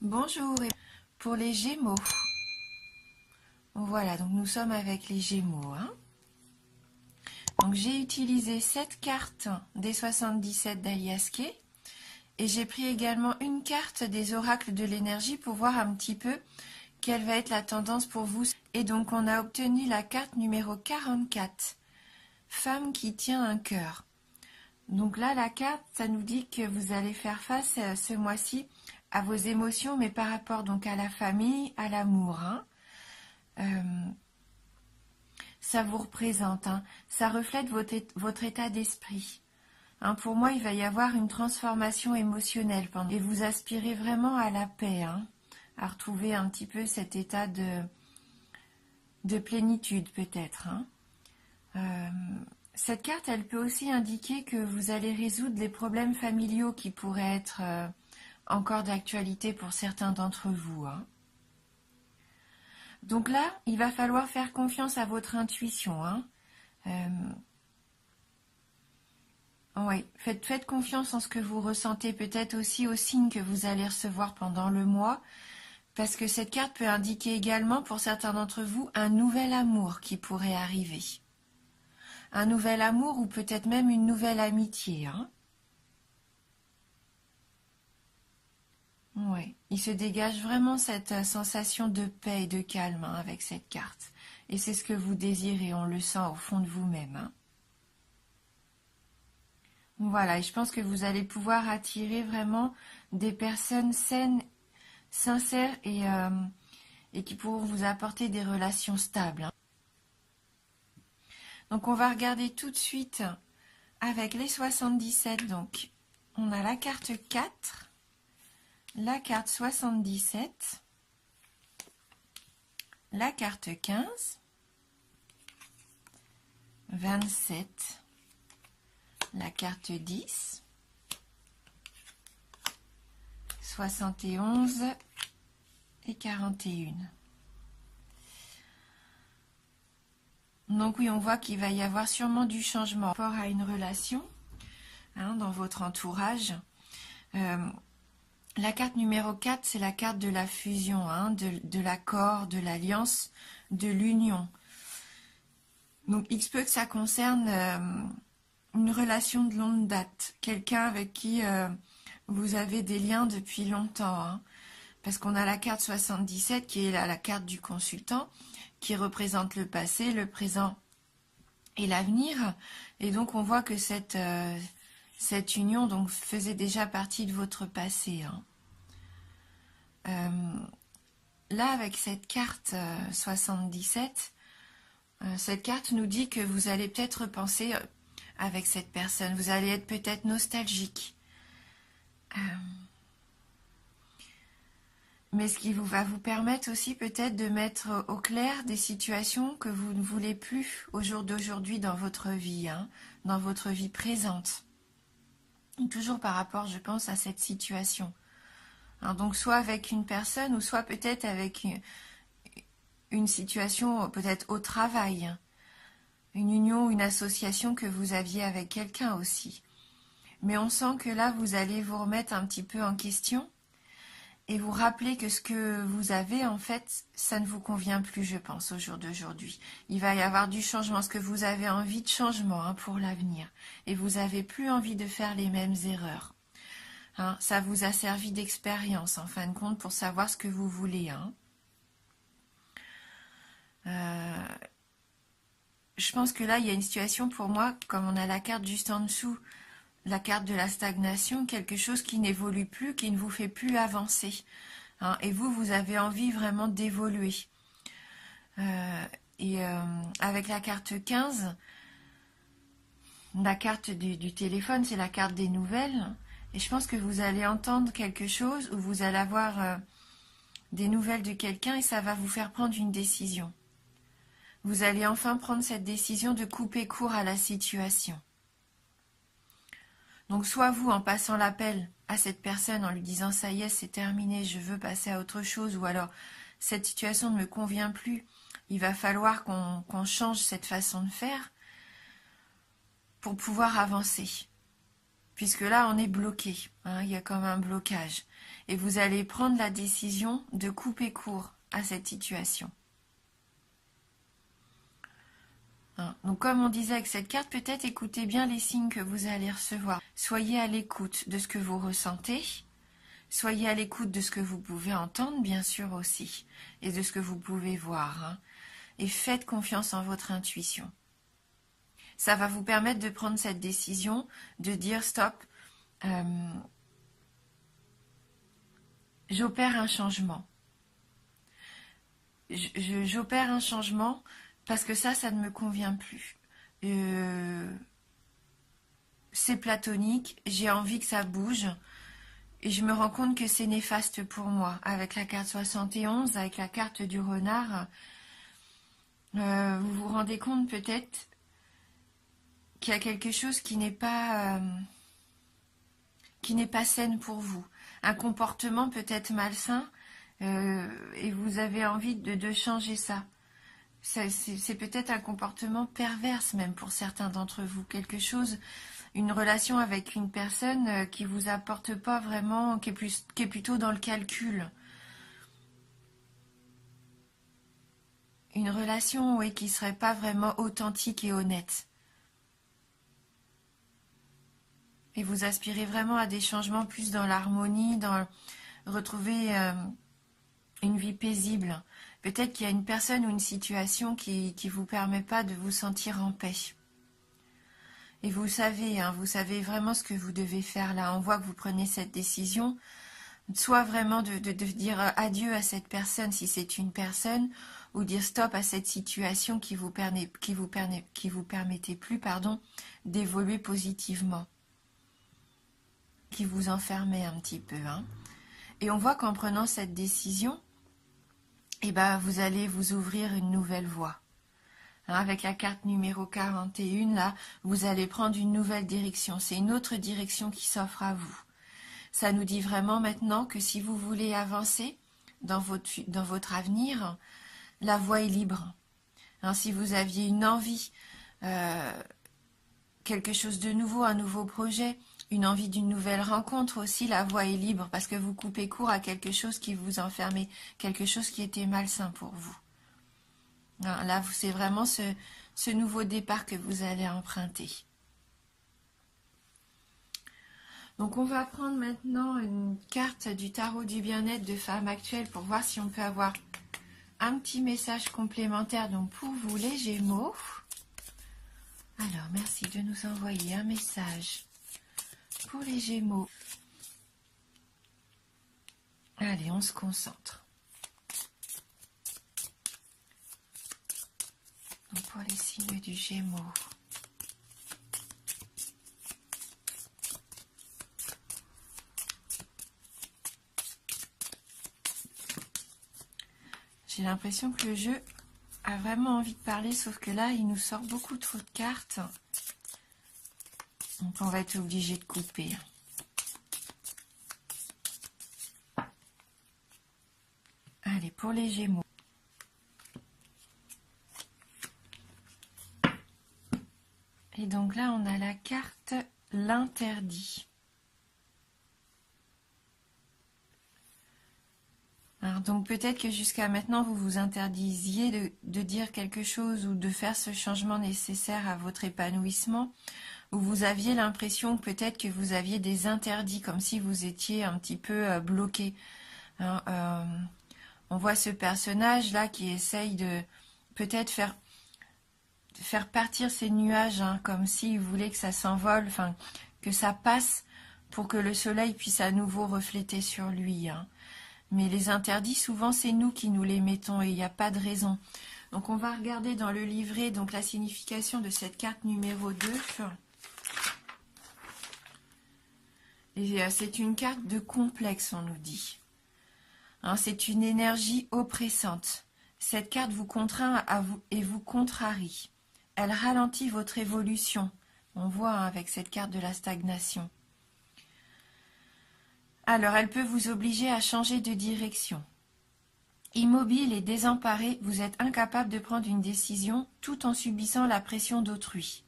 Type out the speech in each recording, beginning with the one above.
Bonjour, et pour les Gémeaux. Voilà, donc nous sommes avec les Gémeaux. Donc j'ai utilisé cette carte des 77 d'Alias Kay et j'ai pris également une carte des oracles de l'énergie pour voir un petit peu quelle va être la tendance pour vous. Et donc on a obtenu la carte numéro 44, femme qui tient un cœur. Donc là, la carte, ça nous dit que vous allez faire face ce mois-ci à vos émotions, mais par rapport donc à la famille, à l'amour. Ça vous représente, ça reflète votre état d'esprit. Pour moi, il va y avoir une transformation émotionnelle et vous aspirez vraiment à la paix, à retrouver un petit peu cet état de plénitude peut-être. Cette carte, elle peut aussi indiquer que vous allez résoudre les problèmes familiaux qui pourraient être encore d'actualité pour certains d'entre vous. Donc là, il va falloir faire confiance à votre intuition. Oui, faites confiance en ce que vous ressentez, peut-être aussi aux signes que vous allez recevoir pendant le mois, parce que cette carte peut indiquer également, pour certains d'entre vous, un nouvel amour qui pourrait arriver. Un nouvel amour ou peut-être même une nouvelle amitié. Oui, il se dégage vraiment cette sensation de paix et de calme avec cette carte. Et c'est ce que vous désirez, on le sent au fond de vous-même. Voilà, et je pense que vous allez pouvoir attirer vraiment des personnes saines, sincères et qui pourront vous apporter des relations stables. Donc on va regarder tout de suite avec les 77. Donc on a la carte 4, la carte 77, la carte 15, 27, la carte 10, 71 et 41. Donc oui, on voit qu'il va y avoir sûrement du changement par rapport à une relation dans votre entourage. La carte numéro 4, c'est la carte de la fusion, de l'accord, de l'alliance, de l'union. Donc il se peut que ça concerne une relation de longue date, quelqu'un avec qui vous avez des liens depuis longtemps. Parce qu'on a la carte 77 qui est la carte du consultant, qui représente le passé, le présent et l'avenir. Et donc on voit que cette union donc faisait déjà partie de votre passé. Là, avec cette carte 77, cette carte nous dit que vous allez peut-être penser avec cette personne. Vous allez être peut-être nostalgique. Mais ce qui va vous permettre aussi peut-être de mettre au clair des situations que vous ne voulez plus au jour d'aujourd'hui dans votre vie, dans votre vie présente. Toujours par rapport, je pense, à cette situation. Donc soit avec une personne ou soit peut-être avec une situation peut-être au travail, une union, une association que vous aviez avec quelqu'un aussi. Mais on sent que là, vous allez vous remettre un petit peu en question et vous rappeler que ce que vous avez, en fait, ça ne vous convient plus, je pense, au jour d'aujourd'hui. Il va y avoir du changement, parce que vous avez envie de changement pour l'avenir. Et vous n'avez plus envie de faire les mêmes erreurs. Ça vous a servi d'expérience, en fin de compte, pour savoir ce que vous voulez. Je pense que là, il y a une situation pour moi, comme on a la carte juste en dessous, la carte de la stagnation, quelque chose qui n'évolue plus, qui ne vous fait plus avancer. Et vous avez envie vraiment d'évoluer. Avec la carte 15, la carte du téléphone, c'est la carte des nouvelles. Et je pense que vous allez entendre quelque chose ou vous allez avoir des nouvelles de quelqu'un et ça va vous faire prendre une décision. Vous allez enfin prendre cette décision de couper court à la situation. Donc soit vous, en passant l'appel à cette personne, en lui disant « ça y est, c'est terminé, je veux passer à autre chose » ou alors « cette situation ne me convient plus, il va falloir qu'on change cette façon de faire » pour pouvoir avancer. puisque là on est bloqué, hein, il y a comme un blocage. Et vous allez prendre la décision de couper court à cette situation. Hein, donc comme on disait avec cette carte, peut-être écoutez bien les signes que vous allez recevoir. Soyez à l'écoute de ce que vous ressentez. Soyez à l'écoute de ce que vous pouvez entendre, bien sûr aussi, et de ce que vous pouvez voir. Hein. Et faites confiance en votre intuition. Ça va vous permettre de prendre cette décision, de dire stop, j'opère un changement. J'opère un changement parce que ça ne me convient plus. C'est platonique, j'ai envie que ça bouge. Et je me rends compte que c'est néfaste pour moi. Avec la carte 71, avec la carte du renard, vous vous rendez compte peut-être qu'il y a quelque chose qui n'est pas saine pour vous. Un comportement peut-être malsain, et vous avez envie de changer ça. C'est peut-être un comportement perverse même pour certains d'entre vous. Quelque chose, une relation avec une personne qui vous apporte pas vraiment, qui est plutôt dans le calcul. Une relation, oui, qui serait pas vraiment authentique et honnête. Et vous aspirez vraiment à des changements plus dans l'harmonie, dans retrouver une vie paisible. Peut-être qu'il y a une personne ou une situation qui vous permet pas de vous sentir en paix. Et vous savez, hein, vous savez vraiment ce que vous devez faire là. On voit que vous prenez cette décision, soit vraiment de dire adieu à cette personne si c'est une personne, ou dire stop à cette situation qui vous permettait plus, d'évoluer positivement, qui vous enfermait un petit peu. Hein. Et on voit qu'en prenant cette décision, vous allez vous ouvrir une nouvelle voie. Hein, avec la carte numéro 41, là, vous allez prendre une nouvelle direction. C'est une autre direction qui s'offre à vous. Ça nous dit vraiment maintenant que si vous voulez avancer dans votre avenir, la voie est libre. Hein, si vous aviez une envie, quelque chose de nouveau, un nouveau projet, une envie d'une nouvelle rencontre aussi, la voie est libre parce que vous coupez court à quelque chose qui vous enfermait, quelque chose qui était malsain pour vous. Hein, là, c'est vraiment ce nouveau départ que vous allez emprunter. Donc on va prendre maintenant une carte du tarot du bien-être de femme actuelle pour voir si on peut avoir un petit message complémentaire donc pour vous les Gémeaux. Alors merci de nous envoyer un message pour les Gémeaux. Allez, on se concentre. Donc pour les signes du Gémeaux. J'ai l'impression que le jeu a vraiment envie de parler, sauf que là, il nous sort beaucoup trop de cartes. Donc on va être obligé de couper. Allez, pour les Gémeaux. Et donc là, on a la carte l'interdit. Alors donc peut-être que jusqu'à maintenant, vous vous interdisiez de dire quelque chose ou de faire ce changement nécessaire à votre épanouissement, ou vous aviez l'impression peut-être que vous aviez des interdits, comme si vous étiez un petit peu bloqué. Hein, on voit ce personnage-là qui essaye de peut-être faire partir ces nuages, hein, comme s'il voulait que ça s'envole, enfin que ça passe pour que le soleil puisse à nouveau refléter sur lui. Hein. Mais les interdits, souvent, c'est nous qui nous les mettons et il n'y a pas de raison. Donc, on va regarder dans le livret donc, la signification de cette carte numéro 2. Et c'est une carte de complexe, on nous dit. Hein, c'est une énergie oppressante. Cette carte vous contraint à vous et vous contrarie. Elle ralentit votre évolution. On voit hein, avec cette carte de la stagnation. Alors, elle peut vous obliger à changer de direction. Immobile et désemparé, vous êtes incapable de prendre une décision tout en subissant la pression d'autrui.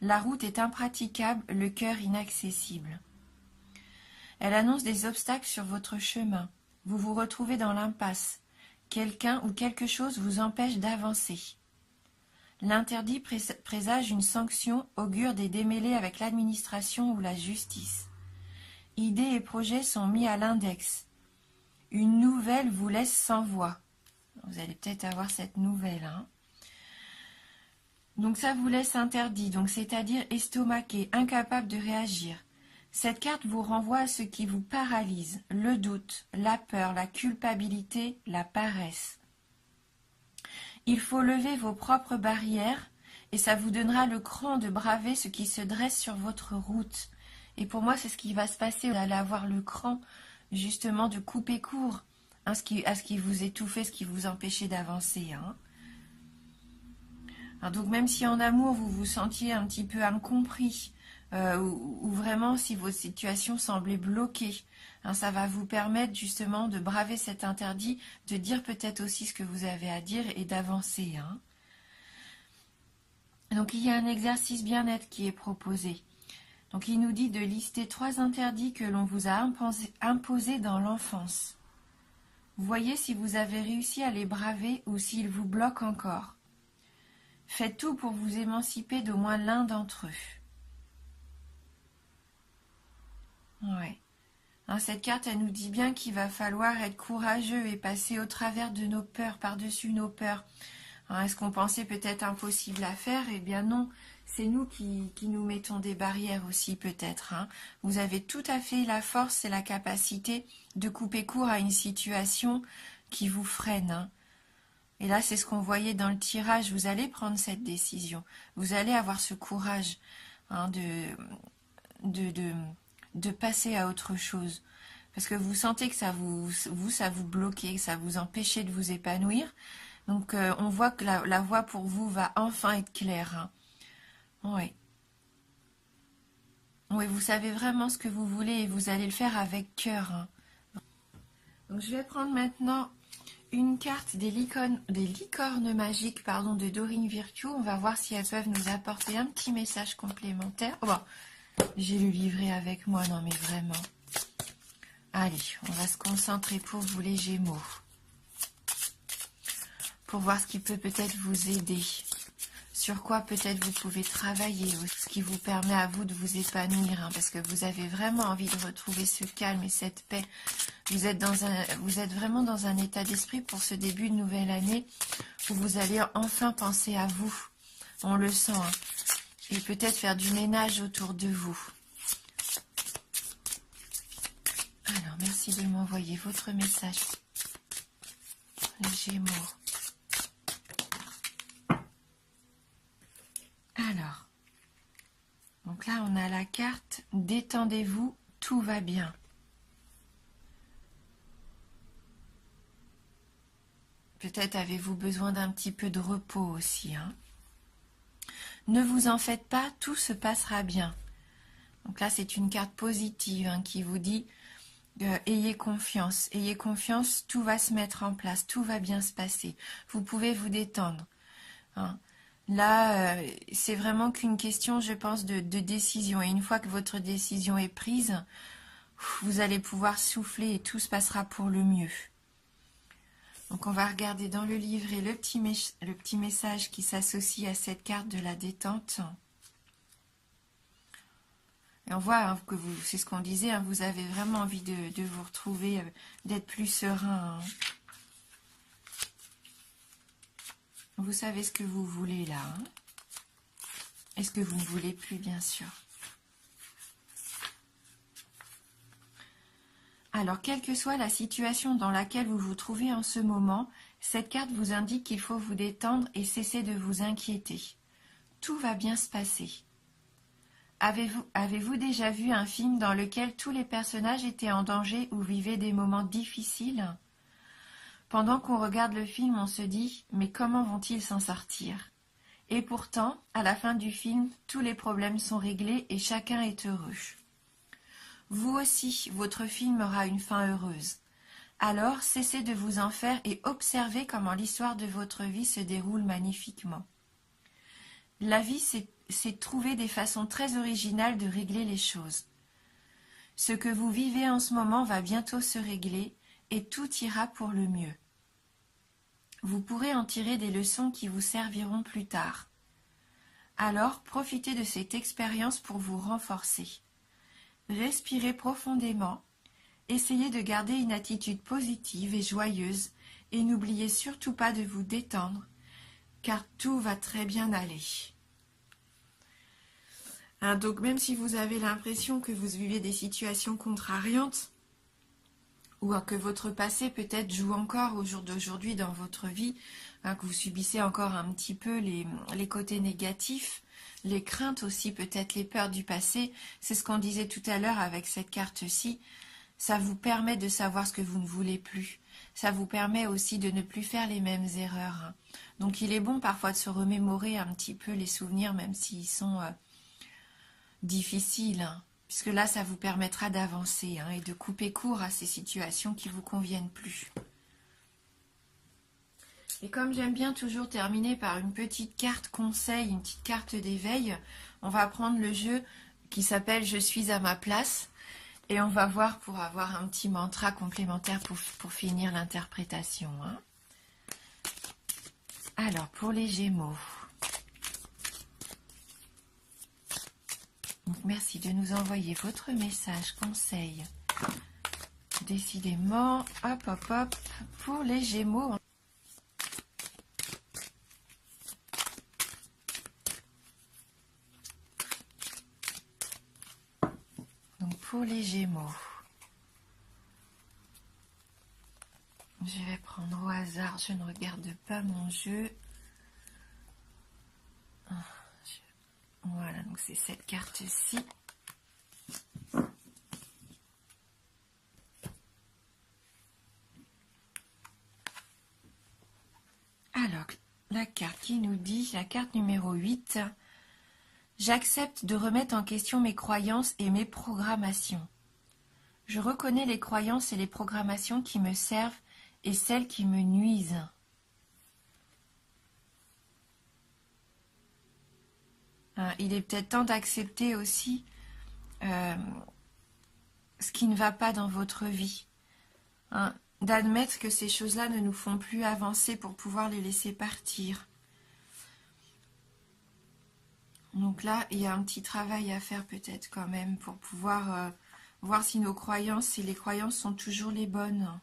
La route est impraticable, le cœur inaccessible. Elle annonce des obstacles sur votre chemin. Vous vous retrouvez dans l'impasse. Quelqu'un ou quelque chose vous empêche d'avancer. L'interdit présage une sanction, augure des démêlés avec l'administration ou la justice. Idées et projets sont mis à l'index. Une nouvelle vous laisse sans voix. Vous allez peut-être avoir cette nouvelle, hein. Donc ça vous laisse interdit, donc c'est-à-dire estomaqué, incapable de réagir. Cette carte vous renvoie à ce qui vous paralyse, le doute, la peur, la culpabilité, la paresse. Il faut lever vos propres barrières et ça vous donnera le cran de braver ce qui se dresse sur votre route. Et pour moi, c'est ce qui va se passer. Vous allez avoir le cran, justement, de couper court à ce qui vous étouffait, ce qui vous empêchait d'avancer, hein. Alors donc, même si en amour, vous vous sentiez un petit peu incompris, ou vraiment si vos situations semblaient bloquées, hein, ça va vous permettre justement de braver cet interdit, de dire peut-être aussi ce que vous avez à dire et d'avancer, hein. Donc il y a un exercice bien-être qui est proposé. Donc il nous dit de lister 3 interdits que l'on vous a imposés dans l'enfance. Voyez si vous avez réussi à les braver ou s'ils vous bloquent encore. Faites tout pour vous émanciper d'au moins l'un d'entre eux. Ouais. Hein, cette carte, elle nous dit bien qu'il va falloir être courageux et passer au travers de nos peurs, par-dessus nos peurs. Hein, est-ce qu'on pensait peut-être impossible à faire? Eh bien non, c'est nous qui nous mettons des barrières aussi peut-être, hein. Vous avez tout à fait la force et la capacité de couper court à une situation qui vous freine, hein. Et là, c'est ce qu'on voyait dans le tirage. Vous allez prendre cette décision. Vous allez avoir ce courage, hein, de passer à autre chose. Parce que vous sentez que ça vous bloquait, que ça vous empêchait de vous épanouir. Donc, on voit que la voie pour vous va enfin être claire, hein. Oui. Oui, vous savez vraiment ce que vous voulez et vous allez le faire avec cœur, hein. Donc, je vais prendre maintenant une carte des licornes magiques, de Dorine Virtue. On va voir si elles peuvent nous apporter un petit message complémentaire. Oh, bon, j'ai le livret avec moi, non mais vraiment. Allez, on va se concentrer pour vous les Gémeaux. Pour voir ce qui peut peut-être vous aider. Sur quoi peut-être vous pouvez travailler, ce qui vous permet à vous de vous épanouir, hein, parce que vous avez vraiment envie de retrouver ce calme et cette paix. Vous êtes vraiment dans un état d'esprit pour ce début de nouvelle année où vous allez enfin penser à vous. On le sent, hein, et peut-être faire du ménage autour de vous. Alors, merci de m'envoyer votre message, les Gémeaux. Alors, donc là, on a la carte « Détendez-vous, tout va bien ». Peut-être avez-vous besoin d'un petit peu de repos aussi, hein. Ne vous en faites pas, tout se passera bien. Donc là, c'est une carte positive, hein, qui vous dit ayez confiance, tout va se mettre en place, tout va bien se passer. Vous pouvez vous détendre, hein. Là, c'est vraiment qu'une question, je pense, de décision. Et une fois que votre décision est prise, vous allez pouvoir souffler et tout se passera pour le mieux. Donc on va regarder dans le livret le petit message qui s'associe à cette carte de la détente. Et on voit, hein, que c'est ce qu'on disait, hein, vous avez vraiment envie de vous retrouver, d'être plus serein, hein. Vous savez ce que vous voulez là, hein. Et ce que vous ne voulez plus, bien sûr. Alors, quelle que soit la situation dans laquelle vous vous trouvez en ce moment, cette carte vous indique qu'il faut vous détendre et cesser de vous inquiéter. Tout va bien se passer. Avez-vous déjà vu un film dans lequel tous les personnages étaient en danger ou vivaient des moments difficiles? Pendant qu'on regarde le film, on se dit « Mais comment vont-ils s'en sortir ?» Et pourtant, à la fin du film, tous les problèmes sont réglés et chacun est heureux. Vous aussi, votre film aura une fin heureuse. Alors, cessez de vous en faire et observez comment l'histoire de votre vie se déroule magnifiquement. La vie, c'est de trouver des façons très originales de régler les choses. Ce que vous vivez en ce moment va bientôt se régler et tout ira pour le mieux. Vous pourrez en tirer des leçons qui vous serviront plus tard. Alors, profitez de cette expérience pour vous renforcer. Respirez profondément, essayez de garder une attitude positive et joyeuse et n'oubliez surtout pas de vous détendre, car tout va très bien aller. Donc même si vous avez l'impression que vous vivez des situations contrariantes, ou que votre passé peut-être joue encore au jour d'aujourd'hui dans votre vie, que vous subissez encore un petit peu les côtés négatifs, les craintes aussi, peut-être les peurs du passé, c'est ce qu'on disait tout à l'heure avec cette carte-ci, ça vous permet de savoir ce que vous ne voulez plus. Ça vous permet aussi de ne plus faire les mêmes erreurs. Donc il est bon parfois de se remémorer un petit peu les souvenirs, même s'ils sont difficiles, puisque là ça vous permettra d'avancer et de couper court à ces situations qui ne vous conviennent plus. Et comme j'aime bien toujours terminer par une petite carte conseil, une petite carte d'éveil, on va prendre le jeu qui s'appelle « Je suis à ma place » et on va voir pour avoir un petit mantra complémentaire pour finir l'interprétation. Alors, pour les Gémeaux. Donc, merci de nous envoyer votre message conseil. Décidément, hop, hop, hop, pour les Gémeaux. Donc, pour les Gémeaux, je vais prendre au hasard, je ne regarde pas mon jeu. Voilà, donc c'est cette carte-ci. Alors, la carte qui nous dit, la carte numéro 8, « J'accepte de remettre en question mes croyances et mes programmations. Je reconnais les croyances et les programmations qui me servent et celles qui me nuisent. » Il est peut-être temps d'accepter aussi ce qui ne va pas dans votre vie. D'admettre que ces choses-là ne nous font plus avancer pour pouvoir les laisser partir. Donc là, il y a un petit travail à faire peut-être quand même pour pouvoir voir si nos croyances, si les croyances sont toujours les bonnes.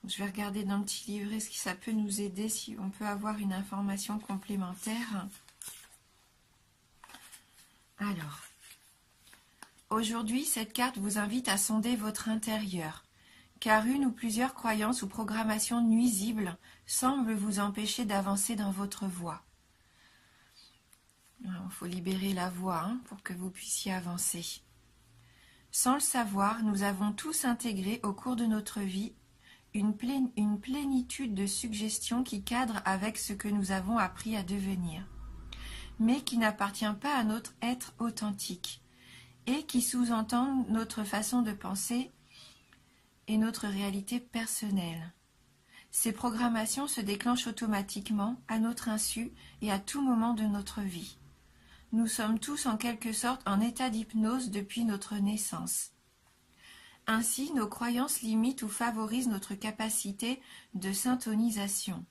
Donc, je vais regarder dans le petit livret ce qui ça peut nous aider, si on peut avoir une information complémentaire. Alors, aujourd'hui, cette carte vous invite à sonder votre intérieur, car une ou plusieurs croyances ou programmations nuisibles semblent vous empêcher d'avancer dans votre voie. Il faut libérer la voie pour que vous puissiez avancer. Sans le savoir, nous avons tous intégré au cours de notre vie une plénitude de suggestions qui cadrent avec ce que nous avons appris à devenir, mais qui n'appartient pas à notre être authentique et qui sous-entendent notre façon de penser et notre réalité personnelle. Ces programmations se déclenchent automatiquement, à notre insu et à tout moment de notre vie. Nous sommes tous en quelque sorte en état d'hypnose depuis notre naissance. Ainsi, nos croyances limitent ou favorisent notre capacité de syntonisation.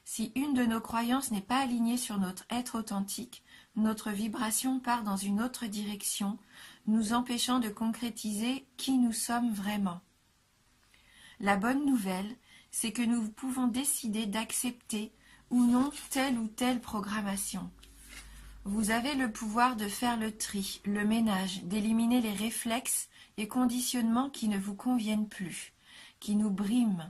Si une de nos croyances n'est pas alignée sur notre être authentique, notre vibration part dans une autre direction, nous empêchant de concrétiser qui nous sommes vraiment. La bonne nouvelle, c'est que nous pouvons décider d'accepter ou non telle ou telle programmation. Vous avez le pouvoir de faire le tri, le ménage, d'éliminer les réflexes et conditionnements qui ne vous conviennent plus, qui nous briment,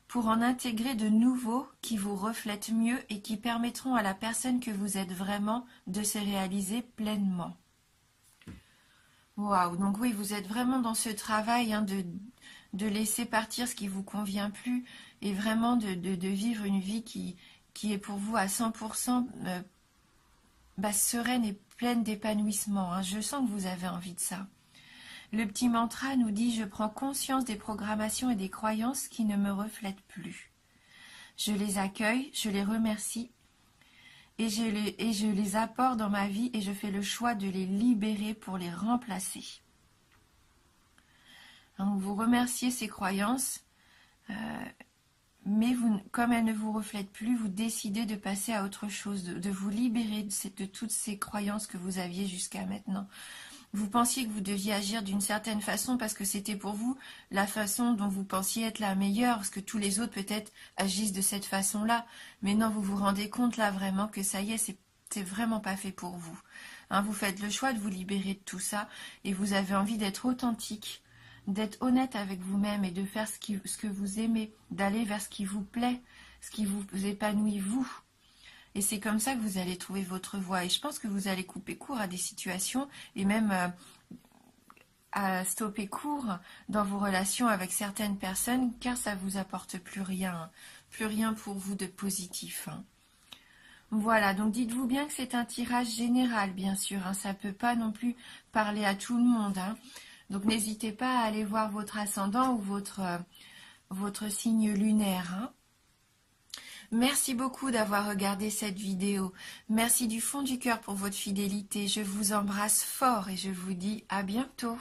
pour en intégrer de nouveaux qui vous reflètent mieux et qui permettront à la personne que vous êtes vraiment de se réaliser pleinement. Waouh, donc oui, vous êtes vraiment dans ce travail de laisser partir ce qui ne vous convient plus et vraiment de vivre une vie qui est pour vous à 100% sereine et pleine d'épanouissement. Je sens que vous avez envie de ça. Le petit mantra nous dit « Je prends conscience des programmations et des croyances qui ne me reflètent plus. Je les accueille, je les remercie et je les apporte dans ma vie et je fais le choix de les libérer pour les remplacer. Donc vous remerciez ces croyances, mais comme elles ne vous reflètent plus, vous décidez de passer à autre chose, de vous libérer de toutes ces croyances que vous aviez jusqu'à maintenant. Vous pensiez que vous deviez agir d'une certaine façon parce que c'était pour vous la façon dont vous pensiez être la meilleure, parce que tous les autres peut-être agissent de cette façon-là. Mais non, vous vous rendez compte là vraiment que ça y est, c'est vraiment pas fait pour vous. Hein, vous faites le choix de vous libérer de tout ça et vous avez envie d'être authentique, d'être honnête avec vous-même et de faire ce que vous aimez, d'aller vers ce qui vous plaît, ce qui vous épanouit vous. Et c'est comme ça que vous allez trouver votre voie. Et je pense que vous allez couper court à des situations et même à stopper court dans vos relations avec certaines personnes car ça ne vous apporte plus rien pour vous de positif. Voilà, donc dites-vous bien que c'est un tirage général, bien sûr. Ça ne peut pas non plus parler à tout le monde. Donc n'hésitez pas à aller voir votre ascendant ou votre signe lunaire. Merci beaucoup d'avoir regardé cette vidéo. Merci du fond du cœur pour votre fidélité. Je vous embrasse fort et je vous dis à bientôt.